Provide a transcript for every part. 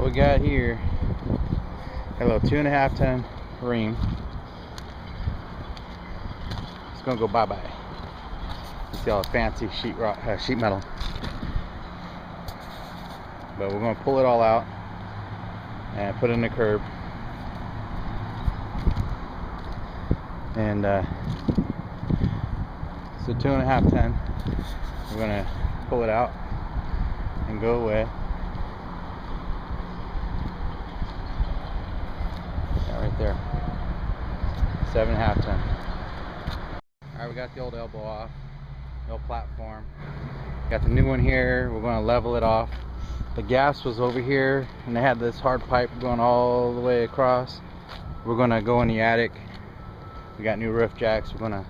What we got here, got a little 2.5 ton ream. It's gonna go bye-bye. You see all the fancy sheet metal. But we're gonna pull it all out and put it in the curb. And so 2.5 ton. We're gonna pull it out and go away. Right there, 7.5 ton. Alright, we got the old elbow off, the old platform. Got the new one here. We're going to level it off. The gas was over here, and they had this hard pipe going all the way across. We're going to go in the attic. We got new roof jacks. We're going to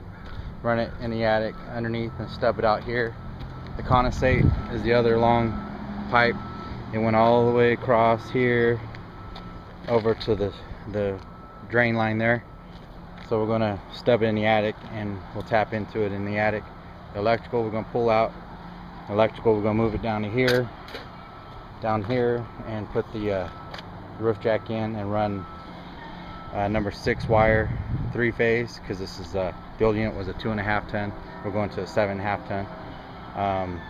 run it in the attic underneath and stub it out here. The condensate is the other long pipe. It went all the way across here over to the drain line there. So we're going to stub it in the attic and we'll tap into it in the attic. The electrical we're going to pull out. The electrical we're going to move it down to here, and put the roof jack in and run number 6 wire 3-phase, because this is the old unit was a 2.5 ton. We're going to a 7.5 ton.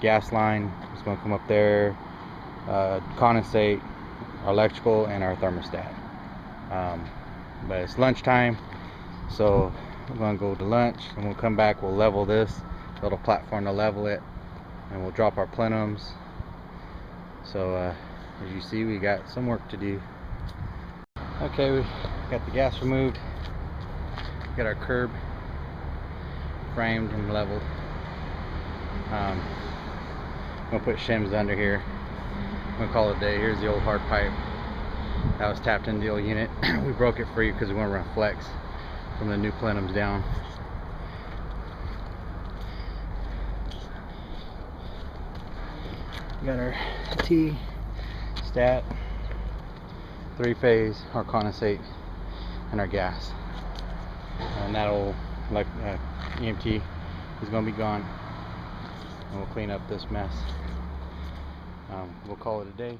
Gas line is going to come up there. Condensate, our electrical, and our thermostat. But it's lunchtime, so we're going to go to lunch, and we'll come back. We'll level this little platform to level it, and we'll drop our plenums. So as you see, we got some work to do. Okay, we got the gas removed, got our curb framed and leveled. I'm gonna put shims under here. I'm gonna call it a day. Here's the old hard pipe that was tapped into the old unit. We broke it free because we want to run flex from the new plenums down. We got our T stat 3-phase, our condensate, and our gas. And that'll, like EMT is going to be gone, and we'll clean up this mess. We'll call it a day.